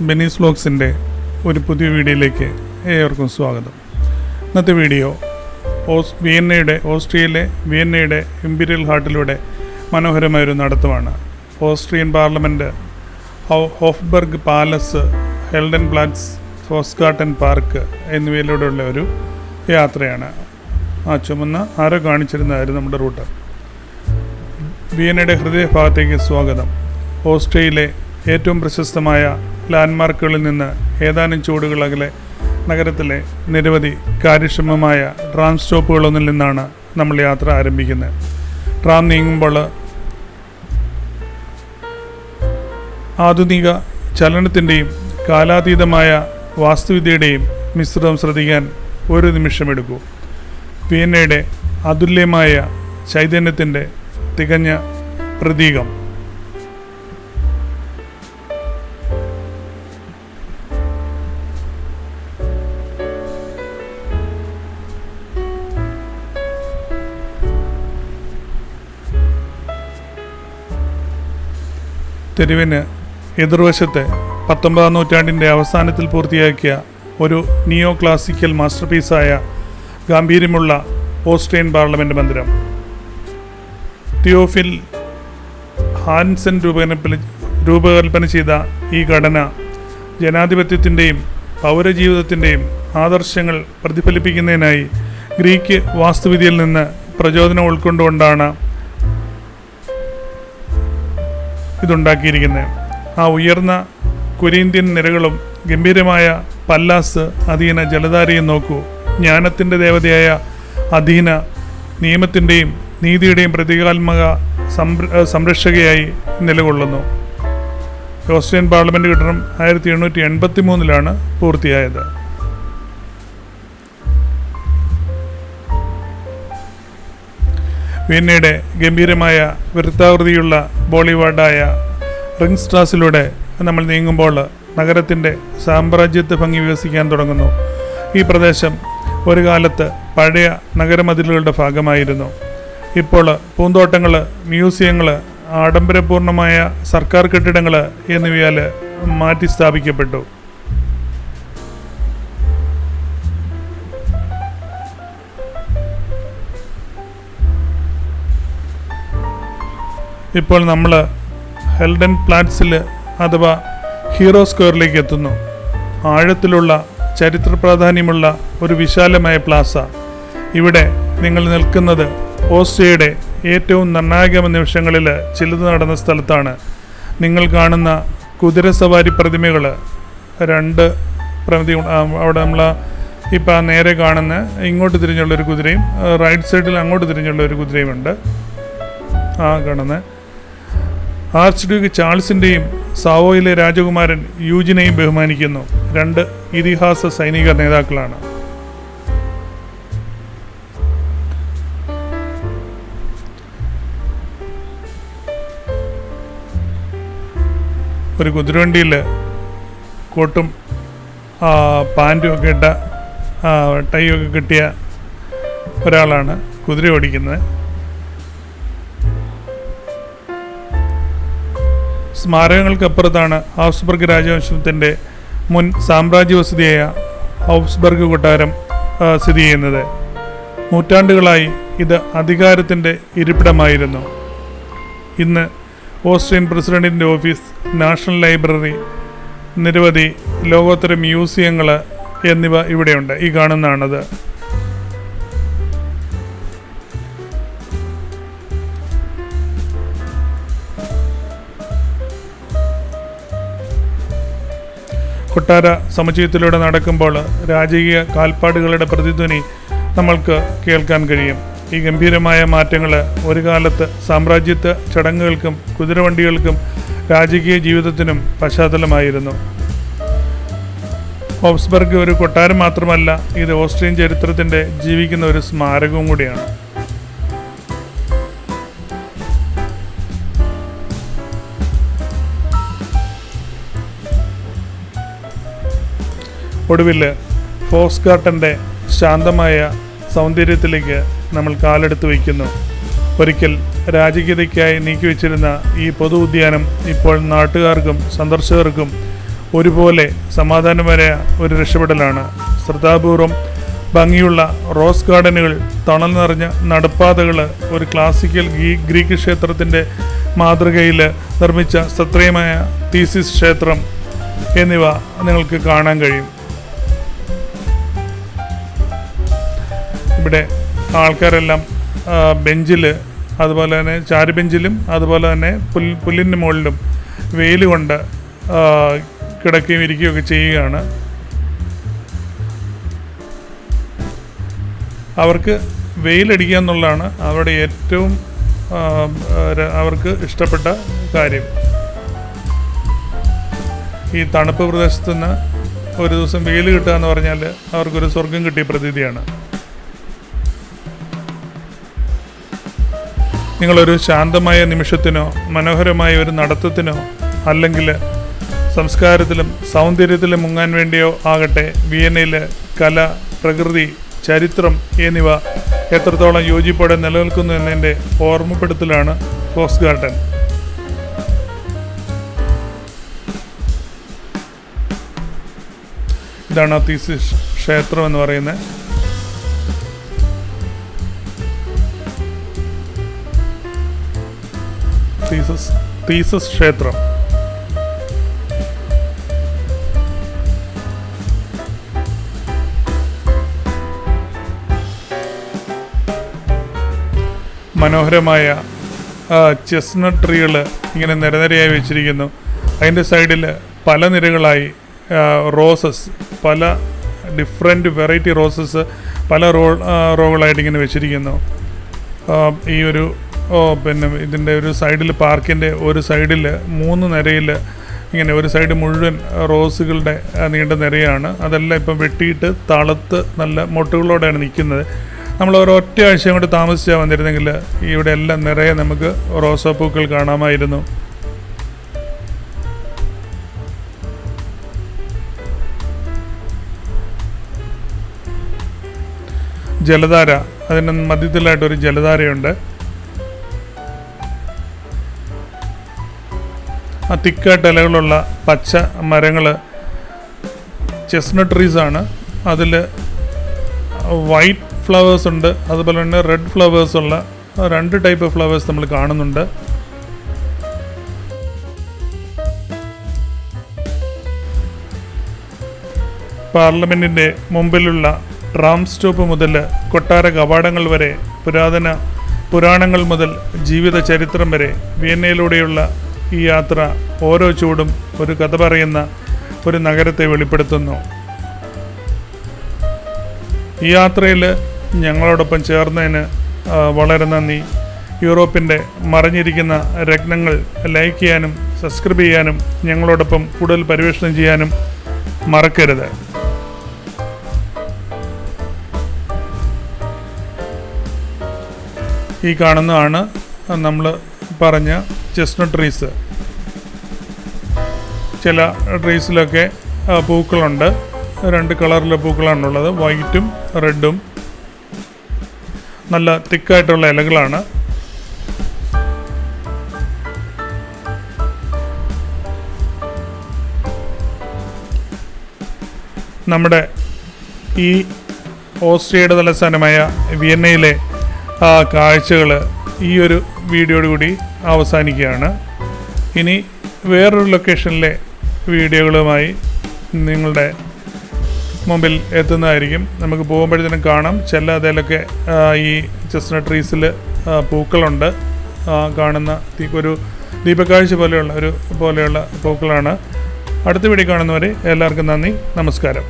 ബെനീസ് വ്ലോഗ്സിൻ്റെ ഒരു പുതിയ വീഡിയോയിലേക്ക് ഏവർക്കും സ്വാഗതം. ഇന്നത്തെ വീഡിയോ ഓസ്ട്രിയയിലെ വിയന്നയുടെ ഇംപീരിയൽ ഹാർട്ടിലൂടെ മനോഹരമായൊരു നടത്തമാണ്. ഓസ്ട്രിയൻ പാർലമെൻറ്റ്, ഹോഫ്ബർഗ് പാലസ്, ഹെൽഡൻ പ്ലാറ്റ്സ്, ഫോസ്ഗാർട്ടൻ പാർക്ക് എന്നിവയിലൂടെയുള്ള ഒരു യാത്രയാണ്. ആ ചുമന്ന ആരോ കാണിച്ചിരുന്നതായിരുന്നു നമ്മുടെ റൂട്ട്. വിയന്നയുടെ ഹൃദയഭാഗത്തേക്ക് സ്വാഗതം. ഓസ്ട്രിയയിലെ ഏറ്റവും പ്രശസ്തമായ ലാൻഡ്മാർക്കുകളിൽ നിന്ന് ഏതാനും ചുവടുകൾ അകലെ നഗരത്തിലെ നിരവധി കാര്യക്ഷമമായ ട്രാം സ്റ്റോപ്പുകളൊന്നിൽ നിന്നാണ് നമ്മൾ യാത്ര ആരംഭിക്കുന്നത്. ട്രാം നീങ്ങുമ്പോൾ ആധുനിക ചലനത്തിൻ്റെയും കാലാതീതമായ വാസ്തുവിദ്യയുടെയും മിശ്രിതം ശ്രദ്ധിക്കാൻ ഒരു നിമിഷമെടുക്കൂ. വിയന്നയുടെ അതുല്യമായ ചൈതന്യത്തിൻ്റെ തികഞ്ഞ പ്രതീകം. തെരുവിന് എതിർവശത്ത് 19-ാം നൂറ്റാണ്ടിൻ്റെ അവസാനത്തിൽ പൂർത്തിയാക്കിയ ഒരു നിയോ ക്ലാസിക്കൽ മാസ്റ്റർപീസായ ഗാംഭീര്യമുള്ള ഓസ്ട്രിയൻ പാർലമെൻറ്റ് മന്ദിരം. തിയോഫിൽ ഹാൻസൻ രൂപകൽപ്പന ചെയ്ത ഈ ഘടന ജനാധിപത്യത്തിൻ്റെയും പൗരജീവിതത്തിൻ്റെയും ആദർശങ്ങൾ പ്രതിഫലിപ്പിക്കുന്നതിനായി ഗ്രീക്ക് വാസ്തുവിദ്യയിൽ നിന്ന് പ്രചോദനം ഉൾക്കൊണ്ടുകൊണ്ടാണ് ഇതുണ്ടാക്കിയിരിക്കുന്നത്. ആ ഉയർന്ന കൊരിന്ത്യൻ നിരകളും ഗംഭീരമായ പല്ലാസ് അധീന ജലധാരയും നോക്കൂ. ജ്ഞാനത്തിൻ്റെ ദേവതയായ അധീന നിയമത്തിൻ്റെയും നീതിയുടെയും പ്രതീകാത്മക സംരക്ഷകയായി നിലകൊള്ളുന്നു. ഓസ്ട്രിയൻ പാർലമെൻറ്റ് കെട്ടിടം 1883 പൂർത്തിയായത്. വിയന്നയുടെ ഗംഭീരമായ വൃത്താകൃതിയുള്ള ബോളിവാർഡായ റിംഗ്സ്ട്രാസിലൂടെ നമ്മൾ നീങ്ങുമ്പോൾ നഗരത്തിൻ്റെ സാമ്രാജ്യത്വ ഭംഗി വികസിക്കാൻ തുടങ്ങുന്നു. ഈ പ്രദേശം ഒരു കാലത്ത് പഴയ നഗരമതിലുകളുടെ ഭാഗമായിരുന്നു. ഇപ്പോൾ പൂന്തോട്ടങ്ങൾ, മ്യൂസിയങ്ങൾ, ആഡംബരപൂർണമായ സർക്കാർ കെട്ടിടങ്ങൾ എന്നിവയാൽ മാറ്റി സ്ഥാപിക്കപ്പെട്ടു. ഇപ്പോൾ നമ്മൾ ഹെൽഡൻ പ്ലാറ്റ്സിൽ അഥവാ ഹീറോ സ്ക്വയറിലേക്ക് എത്തുന്നു. ആഴത്തിലുള്ള ചരിത്ര പ്രാധാന്യമുള്ള ഒരു വിശാലമായ പ്ലാസ. ഇവിടെ നിങ്ങൾ നിൽക്കുന്നത് ഓസ്ട്രിയയുടെ ഏറ്റവും നിർണായക നിമിഷങ്ങളിൽ ചിലത് നടന്ന സ്ഥലത്താണ്. നിങ്ങൾ കാണുന്ന കുതിരസവാരി പ്രതിമകൾ, രണ്ട് അവിടെ നമ്മൾ ഇപ്പം നേരെ കാണുന്ന ഇങ്ങോട്ട് തിരിഞ്ഞുള്ളൊരു കുതിരയും റൈറ്റ് സൈഡിൽ അങ്ങോട്ട് തിരിഞ്ഞുള്ളൊരു കുതിരയുമുണ്ട്. കാണുന്നത് ആർച്ച് ഡ്യൂക്ക് ചാൾസിൻ്റെയും സാവോയിലെ രാജകുമാരൻ യൂജിനെയും ബഹുമാനിക്കുന്നു. രണ്ട് ഇതിഹാസ സൈനിക നേതാക്കളാണ്. ഒരു കുതിരവണ്ടിയിൽ കോട്ടും പാൻറ്റും ഒക്കെ ഇട്ട ടൈയൊക്കെ കിട്ടിയ ഒരാളാണ് കുതിര ഓടിക്കുന്നത്. സ്മാരകങ്ങൾക്കപ്പുറത്താണ് ഹൗസ്ബർഗ് രാജവംശത്തിൻ്റെ മുൻ സാമ്രാജ്യവസതിയായ ഹൗസ്ബർഗ് കൊട്ടാരം സ്ഥിതി ചെയ്യുന്നത്. നൂറ്റാണ്ടുകളായി ഇത് അധികാരത്തിൻ്റെ ഇരിപ്പിടമായിരുന്നു. ഇന്ന് ഓസ്ട്രിയൻ പ്രസിഡന്റിൻ്റെ ഓഫീസ്, നാഷണൽ ലൈബ്രറി, നിരവധി ലോകോത്തര മ്യൂസിയങ്ങൾ എന്നിവ ഇവിടെയുണ്ട്. ഈ കാണുന്നതാണത്. കൊട്ടാര സമുച്ചയത്തിലൂടെ നടക്കുമ്പോൾ രാജകീയ കാൽപ്പാടുകളുടെ പ്രതിധ്വനി നമ്മൾക്ക് കേൾക്കാൻ കഴിയും. ഈ ഗംഭീരമായ മാറ്റങ്ങൾ ഒരു കാലത്ത് സാമ്രാജ്യത്വ ചടങ്ങുകൾക്കും കുതിരവണ്ടികൾക്കും രാജകീയ ജീവിതത്തിനും പശ്ചാത്തലമായിരുന്നു. ഹോഫ്സ്ബർഗ് ഒരു കൊട്ടാരം മാത്രമല്ല, ഇത് ഓസ്ട്രിയൻ ചരിത്രത്തിൻ്റെ ജീവിക്കുന്ന ഒരു സ്മാരകവും കൂടിയാണ്. ഒടുവിൽ ഫോസ്ഗാർട്ടൻ്റെ ശാന്തമായ സൗന്ദര്യത്തിലേക്ക് നമ്മൾ കാലെടുത്ത് വയ്ക്കുന്നു. ഒരിക്കൽ രാജകീയതയ്ക്കായി നീക്കിവെച്ചിരുന്ന ഈ പൊതു ഉദ്യാനം ഇപ്പോൾ നാട്ടുകാർക്കും സന്ദർശകർക്കും ഒരുപോലെ സമാധാനപരമായ ഒരു രക്ഷപ്പെടലാണ്. ശ്രദ്ധാപൂർവം ഭംഗിയുള്ള റോസ് ഗാർഡനുകൾ, തണൽ നിറഞ്ഞ നടപ്പാതകൾ, ഒരു ക്ലാസിക്കൽ ഗ്രീക്ക് ക്ഷേത്രത്തിൻ്റെ മാതൃകയിൽ നിർമ്മിച്ച സത്രയമായ തീസിസ് ക്ഷേത്രം എന്നിവ നിങ്ങൾക്ക് കാണാൻ കഴിയും. ഇവിടെ ആൾക്കാരെല്ലാം ബെഞ്ചിൽ, അതുപോലെ തന്നെ ചാരുബെഞ്ചിലും അതുപോലെ തന്നെ പുല്ലിൻ്റെ മുകളിലും വെയിൽ കൊണ്ട് കിടക്കുകയും ഇരിക്കുകയൊക്കെ ചെയ്യുകയാണ്. അവർക്ക് വെയിലടിക്കുക എന്നുള്ളതാണ് അവരുടെ ഏറ്റവും അവർക്ക് ഇഷ്ടപ്പെട്ട കാര്യം. ഈ തണുപ്പ് പ്രദേശത്തു നിന്ന് ഒരു ദിവസം വെയിൽ കിട്ടുക എന്ന് പറഞ്ഞാൽ അവർക്കൊരു സ്വർഗം കിട്ടിയ പ്രതീതിയാണ്. നിങ്ങളൊരു ശാന്തമായ നിമിഷത്തിനോ മനോഹരമായ ഒരു നടത്തത്തിനോ അല്ലെങ്കിൽ സംസ്കാരത്തിലും സൗന്ദര്യത്തിലും മുങ്ങാൻ വേണ്ടിയോ ആകട്ടെ, വിയന്നയിൽ കല, പ്രകൃതി, ചരിത്രം എന്നിവ എത്രത്തോളം യോജിപ്പോടെ നിലനിൽക്കുന്നു എന്നതിൻ്റെ ഓർമ്മപ്പെടുത്തലാണ് ഫോക്സ് ഗാർഡൻ. ഇതാണ് തീസിസ് ക്ഷേത്രം എന്ന് പറയുന്നത്. തീസിസ് ക്ഷേത്രം മനോഹരമായ ചെസ്നട്ട് ട്രീകൾ ഇങ്ങനെ നിരനിരയായി വെച്ചിരിക്കുന്നു. അതിൻ്റെ സൈഡിൽ പല നിരകളായി റോസസ്, പല ഡിഫറെൻറ്റ് വെറൈറ്റി റോസസ് പല റോകളായിട്ട് ഇങ്ങനെ വെച്ചിരിക്കുന്നു. ഈ ഒരു പിന്നെ ഇതിൻ്റെ ഒരു സൈഡിൽ, പാർക്കിൻ്റെ ഒരു സൈഡിൽ 3 നിരയിൽ ഇങ്ങനെ ഒരു സൈഡ് മുഴുവൻ റോസുകളുടെ നീണ്ട നിരയാണ്. അതെല്ലാം ഇപ്പം വെട്ടിയിട്ട് തളുത്ത് നല്ല മൊട്ടുകളോടെയാണ് നിൽക്കുന്നത്. നമ്മൾ ഒരൊറ്റ ആഴ്ച കൊണ്ട് താമസിച്ചാൽ വന്നിരുന്നെങ്കിൽ ഇവിടെ എല്ലാം നിറയെ നമുക്ക് റോസാപ്പൂക്കൾ കാണാമായിരുന്നു. ജലധാര, അതിന് മധ്യത്തിലായിട്ടൊരു ജലധാരയുണ്ട്. ആ തിക്കായിട്ട് ഇലകളുള്ള പച്ച മരങ്ങൾ ചെസ്നട്ട് ട്രീസാണ്. അതിൽ വൈറ്റ് ഫ്ലവേഴ്സ് ഉണ്ട്, അതുപോലെ തന്നെ റെഡ് ഫ്ലവേഴ്സ് ഉള്ള 2 ടൈപ്പ് ഫ്ലവേഴ്സ് നമ്മൾ കാണുന്നുണ്ട്. പാർലമെൻറ്റിൻ്റെ മുമ്പിലുള്ള ട്രാം സ്റ്റോപ്പ് മുതൽ കൊട്ടാര കവാടങ്ങൾ വരെ, പുരാണങ്ങൾ മുതൽ ജീവിത ചരിത്രം വരെ വിയന്നയിലൂടെയുള്ള ഈ യാത്ര ഓരോ ചൂടും ഒരു കഥ പറയുന്ന ഒരു നഗരത്തെ വെളിപ്പെടുത്തുന്നു. ഈ യാത്രയിൽ ഞങ്ങളോടൊപ്പം ചേർന്നതിന് വളരെ നന്ദി. യൂറോപ്പിൻ്റെ മറഞ്ഞിരിക്കുന്ന രത്നങ്ങൾ ലൈക്ക് ചെയ്യാനും സബ്സ്ക്രൈബ് ചെയ്യാനും ഞങ്ങളോടൊപ്പം കൂടുതൽ പര്യവേഷണം ചെയ്യാനും മറക്കരുത്. ഈ കാണുന്നതാണ് നമ്മൾ പറഞ്ഞ ചെസ്നട്ട് ട്രീസ്. ചില ട്രീസിലൊക്കെ പൂക്കളുണ്ട്. 2 കളറിലെ പൂക്കളാണുള്ളത്, വൈറ്റും റെഡും. നല്ല തിക്കായിട്ടുള്ള ഇലകളാണ്. നമ്മുടെ ഈ ഓസ്ട്രിയയുടെ തലസ്ഥാനമായ വിയന്നയിലെ കാഴ്ചകൾ ഈ ഒരു വീഡിയോയോടുകൂടി അവസാനിക്കുകയാണ്. ഇനി വേറൊരു ലൊക്കേഷനിലെ വീഡിയോകളുമായി നിങ്ങളുടെ മുമ്പിൽ എത്തുന്നതായിരിക്കും. നമുക്ക് പോകുമ്പോഴത്തേനും കാണാം. ചില അതിലൊക്കെ ഈ ചെസ്നട്ട് ട്രീസിൽ പൂക്കളുണ്ട്. കാണുന്ന ഒരു ദീപക്കാഴ്ച പോലെയുള്ള പൂക്കളാണ്. അടുത്ത വീഡിയോ കാണുന്നവരെ എല്ലാവർക്കും നന്ദി, നമസ്കാരം.